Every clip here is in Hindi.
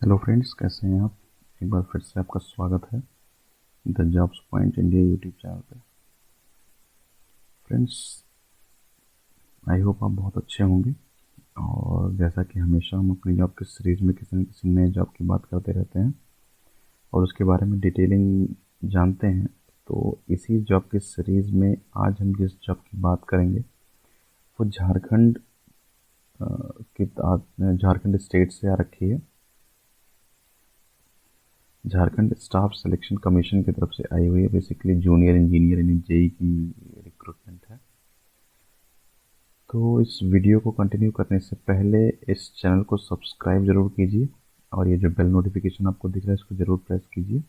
हेलो फ्रेंड्स, कैसे हैं आप। एक बार फिर से आपका स्वागत है the jobs point India YouTube channel पे। फ्रेंड्स, आई होप आप बहुत अच्छे होंगे। और जैसा कि हमेशा हम अपनी जॉब की सीरीज़ में किसी न किसी नए जॉब की बात करते रहते हैं और उसके बारे में डिटेलिंग जानते हैं। तो इसी जॉब की सीरीज़ में आज हम जिस जॉब की बात करेंगे वो झारखंड स्टेट से आ रखी है। झारखंड स्टाफ सिलेक्शन कमीशन की तरफ से आई हुई है। बेसिकली जूनियर इंजीनियर यानी जेई की रिक्रूटमेंट है। तो इस वीडियो को कंटिन्यू करने से पहले इस चैनल को सब्सक्राइब ज़रूर कीजिए और ये जो बेल नोटिफिकेशन आपको दिख रहा है इसको ज़रूर प्रेस कीजिए,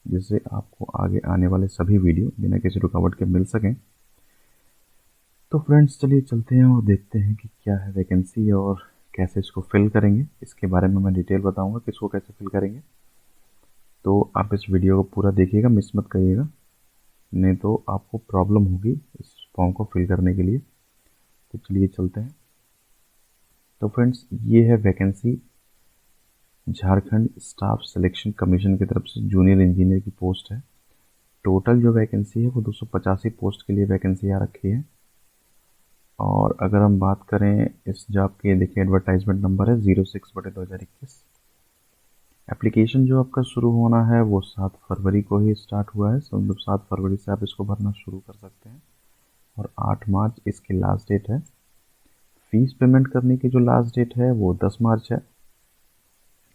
जिससे आपको आगे आने वाले सभी वीडियो बिना किसी रुकावट के मिल सकें। तो फ्रेंड्स, चलिए चलते हैं और देखते हैं कि क्या है वैकेंसी और कैसे इसको फिल करेंगे। इसके बारे में मैं डिटेल बताऊंगा कि इसको कैसे फिल करेंगे। तो आप इस वीडियो को पूरा देखिएगा, मिस मत करिएगा, नहीं तो आपको प्रॉब्लम होगी इस फॉर्म को फिल करने के लिए। तो चलिए चलते हैं। तो फ्रेंड्स, ये है vacancy Jharkhand staff selection commission की तरफ से जूनियर इंजीनियर की पोस्ट है। टोटल जो वैकेंसी है वो 285 पोस्ट के लिए वैकेंसी आ रखी है। और अगर हम बात करें इस जॉब के, देखिए एडवर्टाइजमेंट नंबर है 06/2021। एप्लीकेशन जो आपका शुरू होना है वो 7 फरवरी को ही स्टार्ट हुआ है। मतलब 7 फरवरी से आप इसको भरना शुरू कर सकते हैं और 8 मार्च इसकी लास्ट डेट है। फीस पेमेंट करने की जो लास्ट डेट है वो 10 मार्च है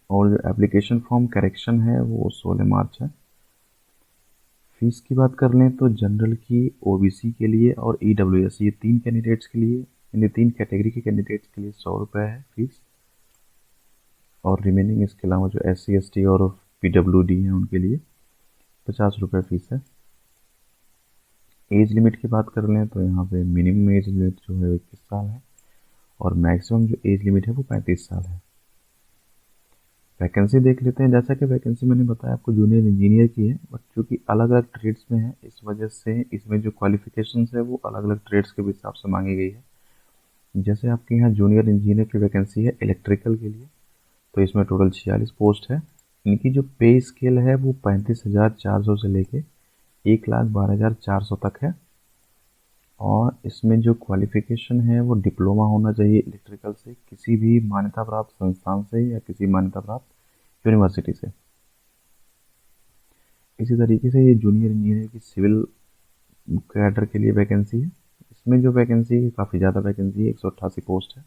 और जो एप्लीकेशन फॉर्म करेक्शन है वो 16 मार्च है। फीस की बात कर लें तो जनरल की, ओबीसी के लिए और ईडब्ल्यूएस, ये 3 कैंडिडेट्स के लिए, यानी 3 कैटेगरी के कैंडिडेट्स के लिए 100 रुपये है फीस। और रिमेनिंग इसके अलावा जो SC ST और PWD हैं उनके लिए 50 रुपये फीस है। एज लिमिट की बात कर लें तो यहाँ पे मिनिमम एज लिमिट जो है 21 साल है और मैक्सिमम जो एज लिमिट है वो 35 साल है। वैकेंसी देख लेते हैं। जैसा कि वैकेंसी मैंने बताया आपको जूनियर इंजीनियर की है, बट चूँकि अलग अलग ट्रेड्स में है इस वजह से इसमें जो क्वालिफिकेशंस है वो अलग अलग ट्रेड्स के हिसाब से मांगी गई है। जैसे आपके यहाँ जूनियर इंजीनियर की वैकेंसी है इलेक्ट्रिकल के लिए, तो इसमें टोटल 46 पोस्ट है। इनकी जो पे स्केल है वो 35,400 से लेके 1,12,400 तक है। और इसमें जो क्वालिफिकेशन है वो डिप्लोमा होना चाहिए इलेक्ट्रिकल से, किसी भी मान्यता प्राप्त संस्थान से या किसी मान्यता प्राप्त यूनिवर्सिटी से। इसी तरीके से ये जूनियर इंजीनियर की सिविल कैडर के लिए वैकेंसी है। इसमें जो वैकेंसी है काफ़ी ज़्यादा वैकेंसी है, 188 पोस्ट है।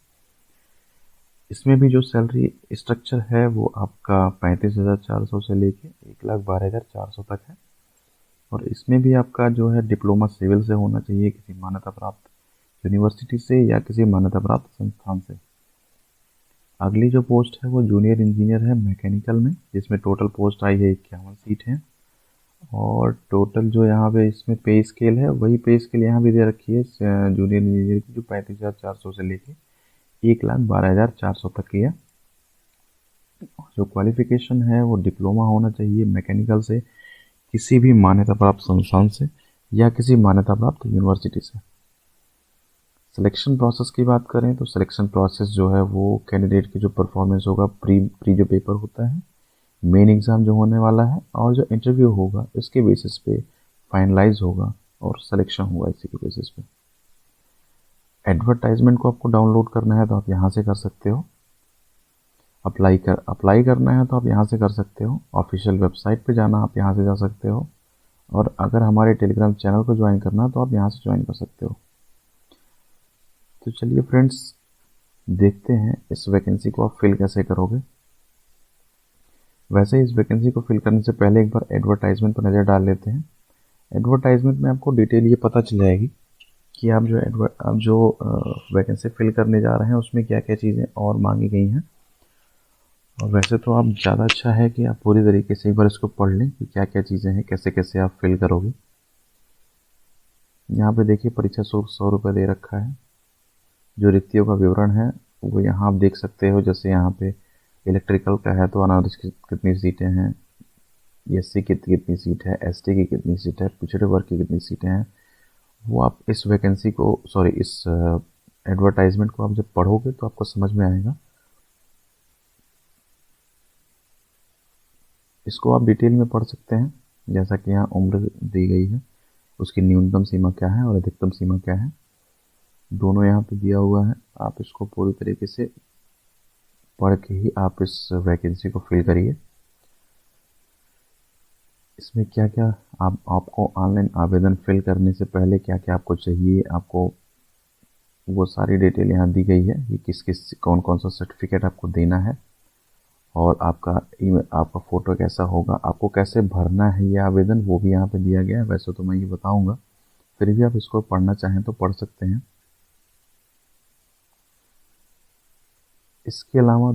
इसमें भी जो सैलरी स्ट्रक्चर है वो आपका 35,400 से लेके 1,12,400 तक है। और इसमें भी आपका जो है डिप्लोमा सिविल से होना चाहिए किसी मान्यता प्राप्त यूनिवर्सिटी से या किसी मान्यता प्राप्त संस्थान से। अगली जो पोस्ट है वो जूनियर इंजीनियर है मैकेनिकल में, जिसमें टोटल पोस्ट आई है 51 सीट है। और टोटल जो यहाँ पे इसमें पे स्केल है वही पे स्केल यहाँ भी दे रखी है जूनियर इंजीनियर की, जो 35,400 से लेके 1,12,400 तक की है। जो क्वालिफिकेशन है वो डिप्लोमा होना चाहिए मैकेनिकल से किसी भी मान्यता प्राप्त संस्थान से या किसी मान्यता प्राप्त यूनिवर्सिटी से। सिलेक्शन प्रोसेस की बात करें तो सिलेक्शन प्रोसेस जो है वो कैंडिडेट की जो परफॉर्मेंस होगा, प्री जो पेपर होता है, मेन एग्ज़ाम जो होने वाला है और जो इंटरव्यू होगा, इसके बेसिस पे फाइनलाइज होगा और सिलेक्शन होगा इसी के बेसिस पे। एडवर्टाइजमेंट को आपको डाउनलोड करना है तो आप यहाँ से कर सकते हो। अप्लाई करना है तो आप यहाँ से कर सकते हो। ऑफिशियल वेबसाइट पे जाना, आप यहाँ से जा सकते हो। और अगर हमारे टेलीग्राम चैनल को ज्वाइन करना है तो आप यहाँ से ज्वाइन कर सकते हो। तो चलिए फ्रेंड्स, देखते हैं इस वैकेंसी को आप फिल कैसे करोगे। वैसे इस वैकेंसी को फिल करने से पहले एक बार एडवर्टाइजमेंट पर नज़र डाल लेते हैं। एडवर्टाइजमेंट में आपको डिटेल ये पता चल जाएगी कि आप जो वैकेंसी फिल करने जा रहे हैं उसमें क्या क्या चीज़ें और मांगी गई हैं। और वैसे तो आप ज़्यादा अच्छा है कि आप पूरी तरीके से एक बार इसको पढ़ लें कि क्या क्या चीज़ें हैं, कैसे कैसे आप फिल करोगे। यहाँ पे देखिए परीक्षा शुल्क 100 रुपये दे रखा है। जो रिक्तियों का विवरण है वो यहाँ आप देख सकते हो। जैसे यहाँ पे इलेक्ट्रिकल का है तो अनारक्षित कितनी सीटें हैं, SC की कितनी सीट है, ST की कितनी सीट है, पिछड़े वर्ग की कितनी सीटें हैं, वो आप इस वैकेंसी को, सॉरी, इस एडवर्टाइजमेंट को आप जब पढ़ोगे तो आपको समझ में आएगा। इसको आप डिटेल में पढ़ सकते हैं, जैसा कि यहाँ उम्र दी गई है, उसकी न्यूनतम सीमा क्या है और अधिकतम सीमा क्या है, दोनों यहाँ पे दिया हुआ है। आप इसको पूरी तरीके से पढ़ के ही आप इस वैकेंसी को फिल करिए। इसमें क्या क्या आपको ऑनलाइन आवेदन फिल करने से पहले क्या क्या आपको चाहिए, आपको वो सारी डिटेल यहाँ दी गई है कि किस किस कौन कौन सा सर्टिफिकेट आपको देना है, और आपका फ़ोटो कैसा होगा, आपको कैसे भरना है ये आवेदन, वो भी यहाँ पे दिया गया है। वैसे तो मैं ये बताऊँगा, फिर भी आप इसको पढ़ना चाहें तो पढ़ सकते हैं। इसके अलावा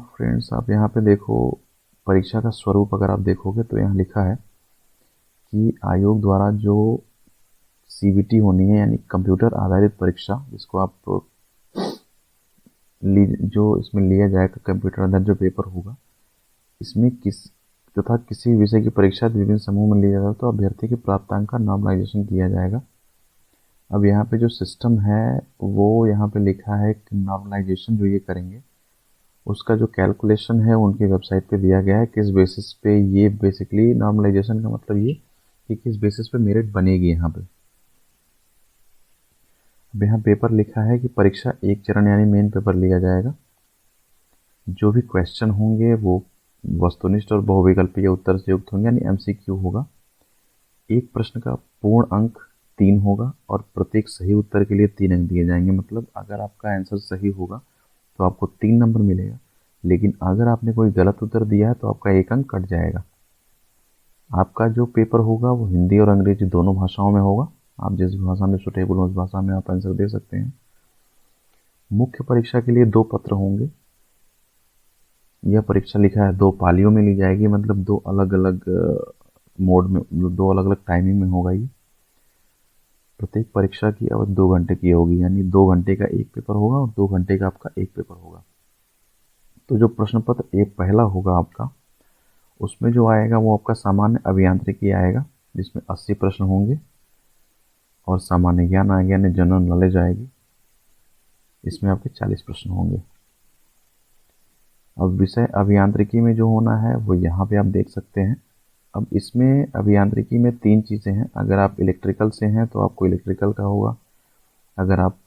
फ्रेंड्स, आप यहाँ पे देखो, परीक्षा का स्वरूप अगर आप देखोगे तो यहाँ लिखा है कि आयोग द्वारा जो सीबीटी होनी है, यानी कंप्यूटर आधारित परीक्षा, जिसको आप जो इसमें लिया जाएगा, कंप्यूटर आधारित जो पेपर होगा, इसमें किसी विषय की परीक्षा विभिन्न समूह में लिया जाएगा तो अभ्यर्थी के प्राप्तांक का नॉर्मलाइजेशन किया जाएगा। अब यहाँ पे जो सिस्टम है वो यहाँ पे लिखा है कि नॉर्मलाइजेशन जो ये करेंगे उसका जो कैलकुलेशन है उनकी वेबसाइट पे दिया गया है, किस बेसिस पे ये, बेसिकली नॉर्मलाइजेशन का मतलब ये कि किस बेसिस पे मेरिट बनेगी यहाँ पे। अब यहाँ पेपर लिखा है कि परीक्षा एक चरण यानी मेन पेपर लिया जाएगा। जो भी क्वेश्चन होंगे वो वस्तुनिष्ठ और बहुविकल्पीय उत्तर से युक्त होंगे, यानी एमसीक्यू होगा। एक प्रश्न का पूर्ण अंक 3 होगा और प्रत्येक सही उत्तर के लिए 3 अंक दिए जाएंगे। मतलब अगर आपका आंसर सही होगा तो आपको 3 नंबर मिलेगा, लेकिन अगर आपने कोई गलत उत्तर दिया है तो आपका 1 अंक कट जाएगा। आपका जो पेपर होगा वो हिंदी और अंग्रेजी दोनों भाषाओं में होगा। आप जिस भाषा में सुटेबल हो उस भाषा में आप आंसर दे सकते हैं। मुख्य परीक्षा के लिए 2 पत्र होंगे। यह परीक्षा लिखा है 2 पालियों में ली जाएगी, मतलब 2 अलग अलग मोड में, 2 अलग अलग टाइमिंग में होगा ये। प्रत्येक परीक्षा की अवधि 2 घंटे की होगी, यानी 2 घंटे का एक पेपर होगा और 2 घंटे का आपका एक पेपर होगा। तो जो प्रश्न पत्र एक पहला होगा आपका, उसमें जो आएगा वो आपका सामान्य अभियांत्रिकी आएगा, जिसमें 80 प्रश्न होंगे, और सामान्य ज्ञान आएगा यानी जनरल नॉलेज आएगी, इसमें आपके 40 प्रश्न होंगे। अब विषय अभियांत्रिकी में जो होना है वो यहाँ पे आप देख सकते हैं। अब इसमें अभियांत्रिकी में 3 चीज़ें हैं। अगर आप इलेक्ट्रिकल से हैं तो आपको इलेक्ट्रिकल का होगा, अगर आप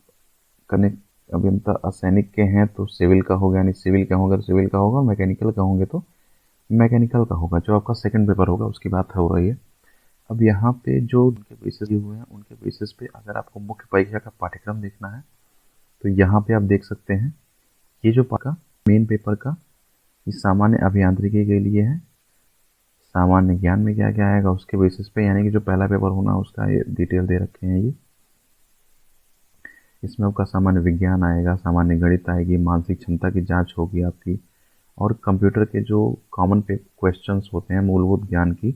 अभियंता असैनिक के हैं तो सिविल का होगा, यानी सिविल का होगा तो सिविल का होगा, मैकेनिकल का होंगे तो मैकेनिकल का होगा। जो आपका सेकंड पेपर होगा उसकी बात हो रही है। अब यहाँ पे जो उनके बेसिस दिए हुए हैं, उनके बेसिस पे अगर आपको मुख्य परीक्षा का पाठ्यक्रम देखना है तो यहाँ पे आप देख सकते हैं, ये जो का मेन पेपर का, ये सामान्य अभियांत्रिकी के लिए है। सामान्य ज्ञान में क्या क्या आएगा उसके बेसिस पे, यानी कि जो पहला पेपर होना उसका ये डिटेल दे रखे हैं ये। इसमें आपका सामान्य विज्ञान आएगा, सामान्य गणित आएगी, मानसिक क्षमता की जांच होगी आपकी, और कंप्यूटर के जो कॉमन क्वेश्चंस होते हैं, मूलभूत ज्ञान की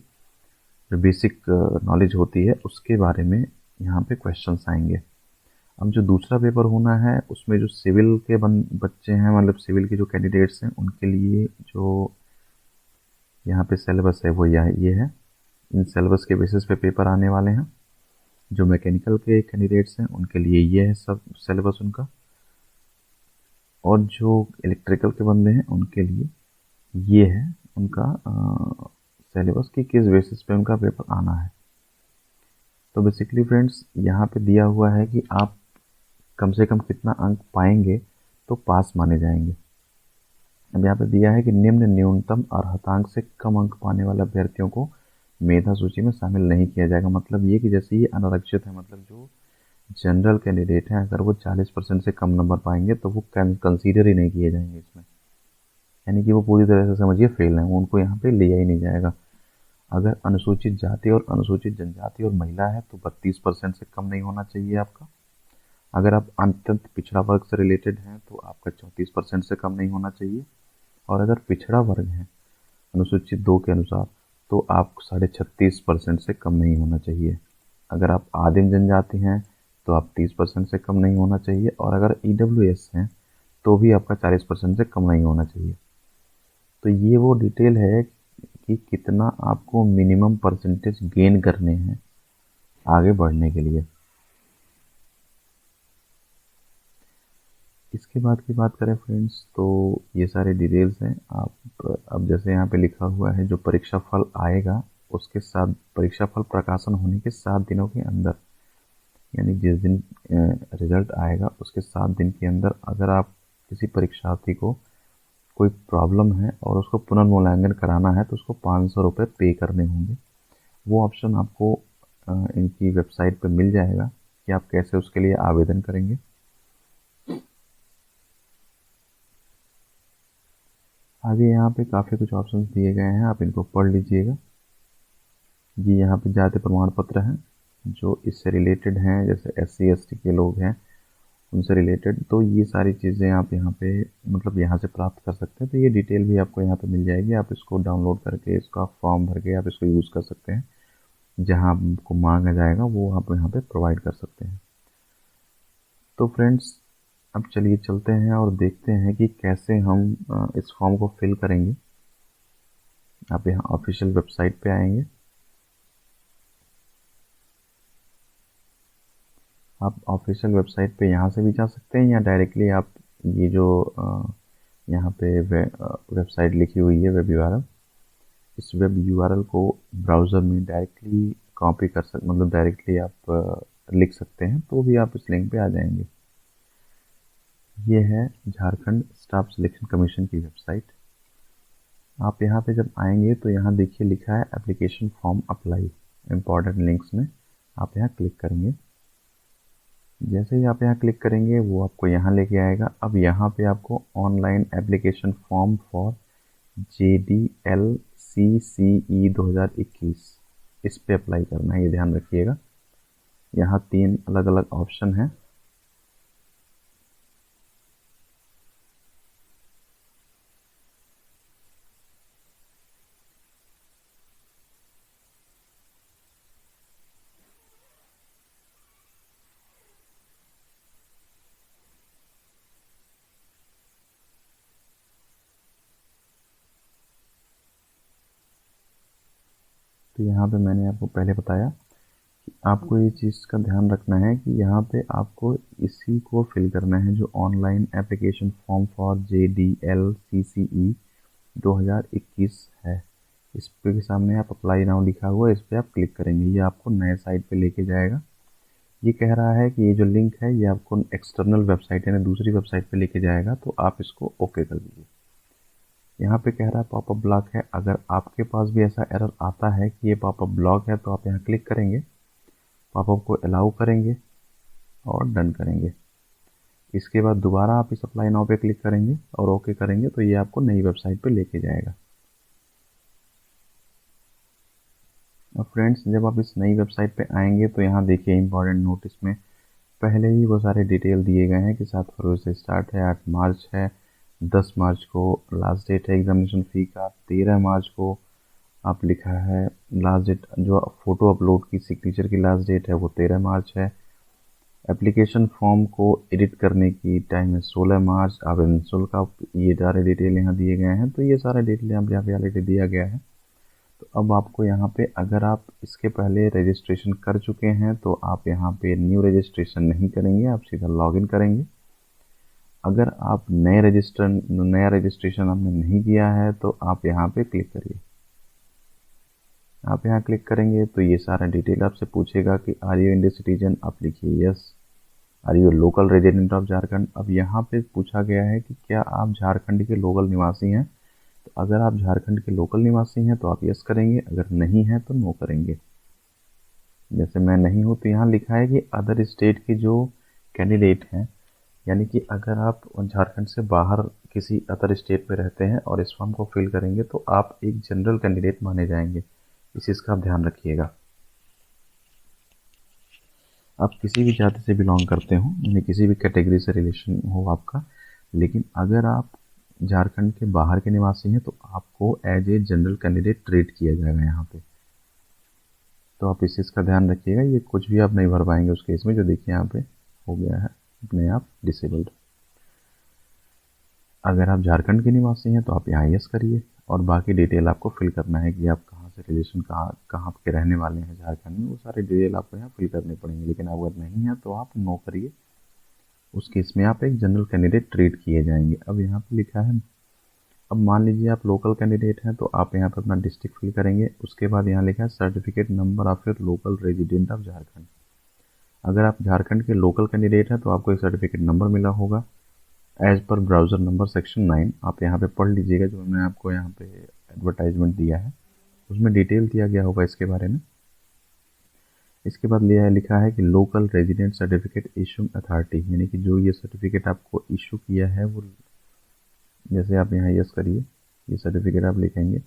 जो बेसिक नॉलेज होती है उसके बारे में यहाँ पे क्वेश्चंस आएंगे। अब जो दूसरा पेपर होना है उसमें जो सिविल के बच्चे हैं, मतलब सिविल के जो कैंडिडेट्स हैं, उनके लिए जो यहाँ पे सिलेबस है वो ये है। इन सिलेबस के बेसिस पे पेपर आने वाले हैं। जो मैकेनिकल के कैंडिडेट्स हैं उनके लिए ये है सब सिलेबस उनका, और जो इलेक्ट्रिकल के बंदे हैं उनके लिए ये है उनका सिलेबस की किस बेसिस पे उनका पेपर आना है। तो बेसिकली फ्रेंड्स, यहाँ पे दिया हुआ है कि आप कम से कम कितना अंक पाएंगे तो पास माने जाएंगे। अब यहाँ पे दिया है कि निम्न न्यूनतम अर्हतांक से कम अंक पाने वाले अभ्यर्थियों को मेधा सूची में शामिल नहीं किया जाएगा। मतलब ये कि जैसे ये अनारक्षित है, मतलब जो जनरल कैंडिडेट हैं, अगर वो 40% से कम नंबर पाएंगे तो वो कंसीडर ही नहीं किए जाएंगे इसमें, यानी कि वो पूरी तरह से समझिए फेल हैं, उनको यहाँ पे लिया ही नहीं जाएगा। अगर अनुसूचित जाति और अनुसूचित जनजाति और महिला है तो 32% से कम नहीं होना चाहिए आपका। अगर आप अत्यंत पिछड़ा वर्ग से रिलेटेड हैं तो आपका 34% से कम नहीं होना चाहिए। और अगर पिछड़ा वर्ग है अनुसूचित 2 के अनुसार तो आप 36.5% से कम नहीं होना चाहिए। अगर आप आदिम जनजाति हैं तो आप 30% से कम नहीं होना चाहिए। और अगर EWS हैं तो भी आपका 40% से कम नहीं होना चाहिए। तो ये वो डिटेल है कि कितना आपको मिनिमम परसेंटेज गेन करने हैं आगे बढ़ने के लिए। इसके बाद की बात करें फ्रेंड्स, तो ये सारे डिटेल्स हैं। आप अब जैसे यहाँ पे लिखा हुआ है जो परीक्षा फल आएगा उसके साथ, परीक्षा फल प्रकाशन होने के 7 दिनों के अंदर, यानी जिस दिन रिजल्ट आएगा उसके 7 दिन के अंदर अगर आप किसी परीक्षार्थी को कोई प्रॉब्लम है और उसको पुनर्मूल्यांकन कराना है तो उसको 500 रुपये पे करने होंगे। वो ऑप्शन आपको इनकी वेबसाइट पर मिल जाएगा कि आप कैसे उसके लिए आवेदन करेंगे। आगे यहाँ पे काफ़ी कुछ ऑप्शंस दिए गए हैं, आप इनको पढ़ लीजिएगा। ये यहाँ पे जाति प्रमाण पत्र हैं जो इससे रिलेटेड हैं, जैसे SC ST के लोग हैं उनसे रिलेटेड, तो ये सारी चीज़ें आप यहाँ पे मतलब यहाँ से प्राप्त कर सकते हैं। तो ये डिटेल भी आपको यहाँ पे मिल जाएगी, आप इसको डाउनलोड करके इसका फॉर्म भर के आप इसको यूज़ कर सकते हैं। जहाँ आपको मांगा जाएगा वो आप यहाँ पे प्रोवाइड कर सकते हैं। तो फ्रेंड्स, अब चलिए चलते हैं और देखते हैं कि कैसे हम इस फॉर्म को फिल करेंगे। आप यहाँ ऑफिशियल वेबसाइट पे आएंगे। आप ऑफिशियल वेबसाइट पे यहाँ से भी जा सकते हैं या डायरेक्टली आप ये जो यहाँ पे वेबसाइट लिखी हुई है वेब URL, इस वेब URL को ब्राउज़र में डायरेक्टली कॉपी कर सकते, मतलब डायरेक्टली आप लिख सकते हैं, तो भी आप इस लिंक पे आ जाएंगे। ये है झारखंड स्टाफ सिलेक्शन कमीशन की वेबसाइट। आप यहाँ पे जब आएंगे तो यहाँ देखिए लिखा है application form apply, important links में आप यहाँ क्लिक करेंगे। जैसे ही आप यहाँ क्लिक करेंगे वो आपको यहाँ लेके आएगा। अब यहाँ पे आपको online application form for JDL CCE 2021 इस पे अप्लाई करना है, ये ध्यान रखिएगा। यहाँ 3 अलग अलग ऑप्शन हैं। तो यहाँ पे मैंने आपको पहले बताया कि आपको ये चीज़ का ध्यान रखना है कि यहाँ पे आपको इसी को फिल करना है जो online application form for JDL CCE 2021 है। इस पे के सामने आप अप्लाई नाउ लिखा हुआ है, इस पर आप क्लिक करेंगे, ये आपको नए साइट पे लेके जाएगा। ये कह रहा है कि ये जो लिंक है ये आपको एक्सटर्नल वेबसाइट यानी दूसरी वेबसाइट पे लेके जाएगा, तो आप इसको ओके कर दीजिए। यहाँ पे कह रहा है पॉपअप ब्लॉक है। अगर आपके पास भी ऐसा एरर आता है कि ये पॉपअप ब्लॉक है तो आप यहाँ क्लिक करेंगे, पॉपअप को अलाउ करेंगे और डन करेंगे। इसके बाद दोबारा आप इस अप्लाई नाउ पे क्लिक करेंगे और ओके करेंगे, तो ये आपको नई वेबसाइट पे लेके जाएगा। और फ्रेंड्स, जब आप इस नई वेबसाइट पे आएंगे तो यहाँ देखिए इंपॉर्टेंट नोटिस में पहले ही वो सारे डिटेल दिए गए हैं कि 7 फरवरी से स्टार्ट है, 8 मार्च है, 10 मार्च को लास्ट डेट है एग्जामिनेशन फ़ी का, 13 मार्च को आप लिखा है लास्ट डेट, जो फ़ोटो अपलोड की सिग्नेचर की लास्ट डेट है वो 13 मार्च है। एप्लीकेशन फॉर्म को एडिट करने की टाइम है 16 मार्च। आवेदन शुल्क आप, ये सारे डिटेल यहाँ दिए गए हैं। तो ये सारे डिटेल यहाँ पे ऑलरेडी दिया गया है। तो अब आपको यहाँ पे अगर आप इसके पहले रजिस्ट्रेशन कर चुके हैं तो आप यहाँ पे न्यू रजिस्ट्रेशन नहीं करेंगे, आप सीधा लॉगिन करेंगे। अगर आप नया रजिस्ट्रेशन आपने नहीं किया है तो आप यहाँ पे क्लिक करिए। आप यहाँ क्लिक करेंगे तो ये सारा डिटेल आपसे पूछेगा कि आर यू इंडियन सिटीजन, आप लिखिए yes. Are you local resident of Jharkhand, अब यहाँ पे पूछा गया है कि क्या आप झारखंड के लोकल निवासी हैं। तो अगर आप झारखंड के लोकल निवासी हैं तो आप यस करेंगे, अगर नहीं है तो नो करेंगे। जैसे मैं नहीं हूँ तो यहाँ लिखा है कि अदर स्टेट के जो कैंडिडेट हैं, यानी कि अगर आप झारखंड से बाहर किसी अदर स्टेट में रहते हैं और इस फॉर्म को फिल करेंगे तो आप एक जनरल कैंडिडेट माने जाएंगे। इस चीज़ का आप ध्यान रखिएगा। आप किसी भी जाति से बिलोंग करते हो, यानी किसी भी कैटेगरी से रिलेशन हो आपका, लेकिन अगर आप झारखंड के बाहर के निवासी हैं तो आपको as a general candidate treat किया जाएगा यहाँ पे। तो आप इस चीज़ का ध्यान रखिएगा, ये कुछ भी आप नहीं भर पाएंगे उस केस में, जो देखिए यहाँ पे हो गया है अपने आप डिसेबल्ड। अगर आप झारखंड के निवासी हैं तो आप यहाँ यस करिए और बाकी डिटेल आपको फिल करना है कि आप कहाँ से रिलेशन, कहाँ के रहने वाले हैं झारखंड में, वो सारे डिटेल आपको यहाँ फिल करने पड़ेंगे। लेकिन अगर नहीं है तो आप नो करिए, उस केस में आप एक जनरल कैंडिडेट ट्रीट किए जाएंगे। अब यहाँ पे लिखा है, अब मान लीजिए आप लोकल कैंडिडेट हैं तो आप यहाँ पे अपना डिस्ट्रिक्ट फिल करेंगे। उसके बाद यहाँ लिखा है certificate number of your local resident of Jharkhand. अगर आप झारखंड के लोकल कैंडिडेट हैं तो आपको एक सर्टिफिकेट नंबर मिला होगा as per browser number section 9। आप यहाँ पे पढ़ लीजिएगा, जो मैंने आपको यहाँ पे एडवर्टाइजमेंट दिया है उसमें डिटेल दिया गया होगा इसके बारे में। इसके बाद लिखा है कि local resident certificate issuing authority, यानी कि जो ये सर्टिफिकेट आपको इशू किया है वो, जैसे आप यहाँ यस करिए, ये सर्टिफिकेट आप लिखेंगे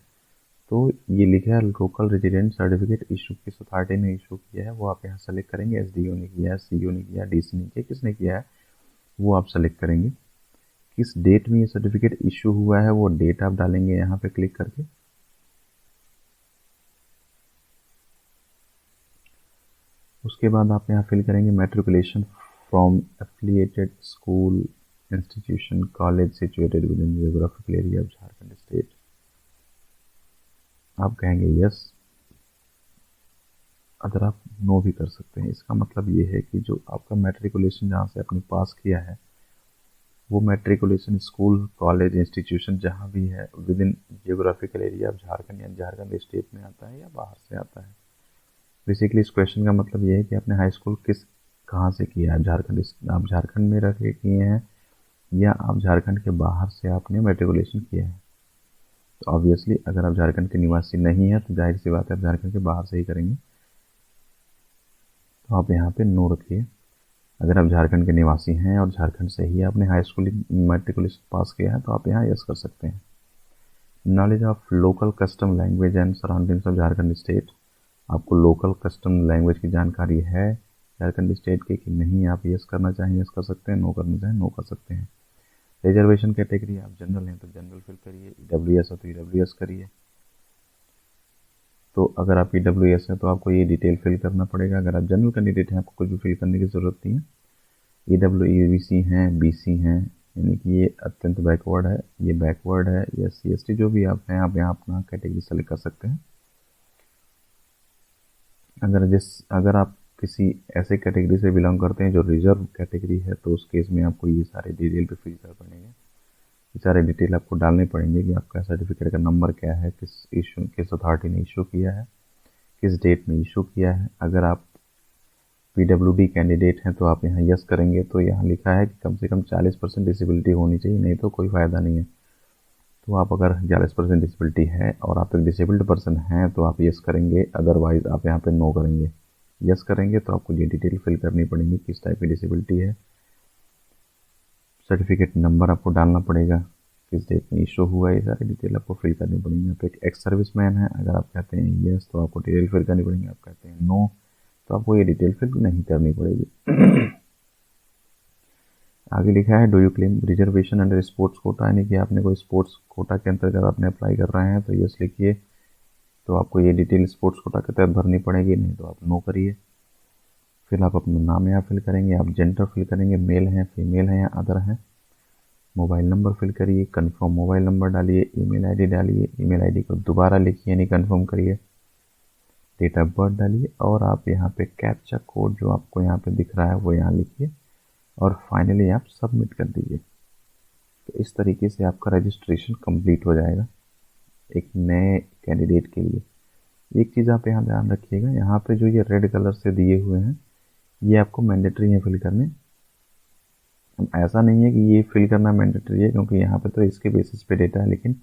तो ये लिखा है लोकल रेजिडेंट सर्टिफिकेट इशू किस अथॉरिटी ने इशू किया है, वो आप यहाँ सेलेक्ट करेंगे। एसडीओ ने किया है, सीईओ ने किया है, डीसी ने किया, किसने किया है वो आप सेलेक्ट करेंगे। किस डेट में ये सर्टिफिकेट इशू हुआ है वो डेट आप डालेंगे यहाँ पे क्लिक करके। उसके बाद आप यहाँ फिल करेंगे matriculation from affiliated school institution college situated with in geographical area of Jharkhand state. आप कहेंगे यस। अगर आप नो भी कर सकते हैं। इसका मतलब ये है कि जो आपका मैट्रिकुलेशन जहाँ से आपने पास किया है वो मैट्रिकुलेशन स्कूल कॉलेज इंस्टीट्यूशन जहाँ भी है with in geographical area of Jharkhand या झारखंड स्टेट में आता है या बाहर से आता है। बेसिकली इस क्वेश्चन का मतलब ये है कि आपने हाई स्कूल कहाँ से किया है, आप झारखंड में रह के किए हैं या आप झारखंड के बाहर से आपने मैट्रिकुलेशन किया है। तो ऑब्वियसली अगर आप झारखंड के निवासी नहीं है तो जाहिर सी बात है आप झारखंड के बाहर से ही करेंगे, तो आप यहाँ पे नो रखिए। अगर आप झारखंड के निवासी हैं और झारखंड से ही आपने हाई स्कूल मैट्रिकुलेशन पास किया है तो आप यहाँ यस कर सकते हैं। Knowledge of local custom language and surroundings of Jharkhand state, आपको लोकल कस्टम लैंग्वेज की जानकारी है झारखंड स्टेट की कि नहीं, आप यस करना चाहें यस कर सकते हैं, नो करना चाहें नो कर सकते हैं। रिजर्वेशन कैटेगरी, आप जनरल हैं तो जनरल फिल करिए, ईडब्ल्यूएस है तो ईडब्ल्यूएस करिए। तो अगर आप ईडब्ल्यूएस है तो आपको ये डिटेल फिल करना पड़ेगा। अगर आप जनरल कैंडिडेट हैं आपको कुछ भी फिल करने की ज़रूरत नहीं है। ईडब्ल्यूईबीसी हैं, बीसी हैं, यानी कि ये अत्यंत बैकवर्ड है, ये बैकवर्ड है, या सीएसटी जो भी आप हैं आप यहाँ अपना कैटेगरी सेलेक्ट कर सकते हैं। अगर आप किसी ऐसे कैटेगरी से बिलोंग करते हैं जो रिजर्व कैटेगरी है तो उस केस में आपको ये सारे डिटेल पे फिल कर पड़ेंगे। ये सारे डिटेल आपको डालने पड़ेंगे कि आपका सर्टिफिकेट का नंबर क्या है, किस अथॉरिटी ने इशू किया है, किस डेट में इशू किया है। अगर आप पीडब्ल्यूडी कैंडिडेट हैं तो आप यहाँ यस करेंगे, तो यहाँ लिखा है कि कम से कम 40% डिसेबिलिटी होनी चाहिए, नहीं तो कोई फ़ायदा नहीं है। तो आप अगर 40% डिसेबिलिटी है और आप एक डिसेबल्ड पर्सन हैं तो आप यस करेंगे, अदरवाइज आप यहाँ पे नो करेंगे। यस करेंगे तो आपको ये डिटेल फिल करनी पड़ेगी, किस टाइप की डिसेबिलिटी है, सर्टिफिकेट नंबर आपको डालना पड़ेगा, किस डेट में इशू हुआ है, ये सारी डिटेल आपको फिल करनी पड़ेगी। आप एक एक्स सर्विसमैन है, अगर आप कहते हैं यस तो आपको डिटेल फिल करनी पड़ेगी, आप कहते हैं नो तो आपको ये डिटेल फिल नहीं करनी पड़ेगी। आगे लिखा है do you claim reservation under sports quota, यानी कि आपने कोई स्पोर्ट्स कोटा के अंतर्गत आपने अप्लाई कर रहे हैं तो यस लिखिए, तो आपको ये डिटेल स्पोर्ट्स कोटा के तहत भरनी पड़ेगी, नहीं तो आप नो करिए। फिर आप अपना नाम यहाँ फिल करेंगे, आप जेंडर फिल करेंगे, मेल हैं फीमेल हैं या अदर हैं। मोबाइल नंबर फिल करिए, कंफर्म मोबाइल नंबर डालिए, ईमेल आईडी डालिए, ईमेल आईडी को दोबारा लिखिए यानी कंफर्म करिए, डेट ऑफ बर्थ डालिए और आप यहाँ पे कैप्चा कोड जो आपको यहाँ पे दिख रहा है वो यहाँ लिखिए और फाइनली आप सबमिट कर दीजिए। तो इस तरीके से आपका रजिस्ट्रेशन कंप्लीट हो जाएगा एक नए कैंडिडेट के लिए। एक चीज़ आप यहाँ ध्यान रखिएगा, यहाँ पे जो ये रेड कलर से दिए हुए हैं ये आपको मैंडेटरी है फिल करने। ऐसा नहीं है कि ये फिल करना मैंडेटरी है, क्योंकि यहाँ पे तो इसके बेसिस पे डेटा है, लेकिन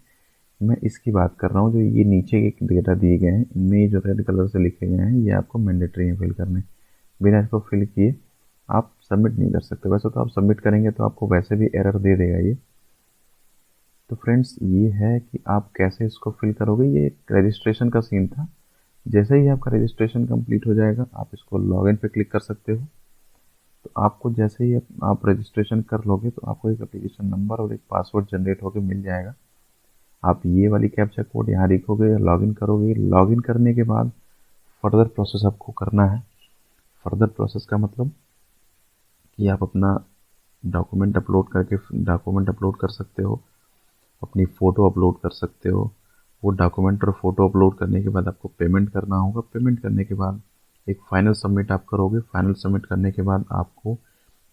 मैं इसकी बात कर रहा हूँ जो ये नीचे के डेटा दिए गए हैं इनमें ये जो रेड कलर से लिखे गए हैं ये आपको मैंडेटरी है फिल करने। बिना इसको फिल किए आप सबमिट नहीं कर सकते। वैसे तो आप सबमिट करेंगे तो आपको वैसे भी एरर दे देगा ये। तो फ्रेंड्स ये है कि आप कैसे इसको फिल करोगे, ये रजिस्ट्रेशन का सीन था। जैसे ही आपका रजिस्ट्रेशन कंप्लीट हो जाएगा आप इसको लॉगिन पे क्लिक कर सकते हो। तो आपको जैसे ही आप रजिस्ट्रेशन कर लोगे तो आपको एक एप्लीकेशन नंबर और एक पासवर्ड जनरेट होकर मिल जाएगा। आप ये वाली कैप्चा कोड यहाँ लिखोगे, लॉगिन करोगे। लॉगिन करने के बाद फर्दर प्रोसेस आपको करना है। फर्दर प्रोसेस का मतलब कि आप अपना डॉक्यूमेंट अपलोड कर सकते हो, अपनी फ़ोटो अपलोड कर सकते हो। वो डॉक्यूमेंट और फ़ोटो अपलोड करने के बाद आपको पेमेंट करना होगा। पेमेंट करने के बाद एक फ़ाइनल सबमिट आप करोगे। फाइनल सबमिट करने के बाद आपको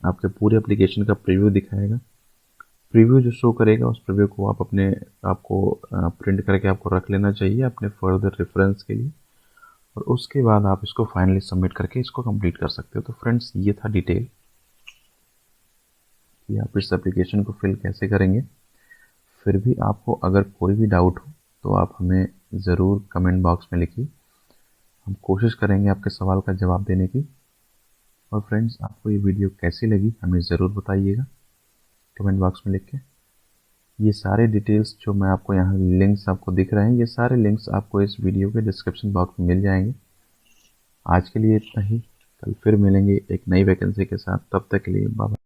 आपके पूरे एप्लीकेशन का प्रीव्यू दिखाएगा। प्रीव्यू जो शो करेगा उस प्रीव्यू को आपको प्रिंट करके आपको रख लेना चाहिए अपने फर्दर रेफरेंस के लिए, और उसके बाद आप इसको फाइनली सबमिट करके इसको कंप्लीट कर सकते हो। तो फ्रेंड्स, ये था डिटेल कि आप इस एप्लीकेशन को फिल कैसे करेंगे। फिर भी आपको अगर कोई भी डाउट हो तो आप हमें ज़रूर कमेंट बॉक्स में लिखिए, हम कोशिश करेंगे आपके सवाल का जवाब देने की। और फ्रेंड्स, आपको ये वीडियो कैसी लगी हमें ज़रूर बताइएगा कमेंट बॉक्स में लिख के। ये सारे डिटेल्स जो मैं आपको यहाँ लिंक्स आपको दिख रहे हैं, ये सारे लिंक्स आपको इस वीडियो के डिस्क्रिप्शन बॉक्स में मिल जाएंगे। आज के लिए इतना ही, कल फिर मिलेंगे एक नई वैकेंसी के साथ। तब तक के लिए बाय।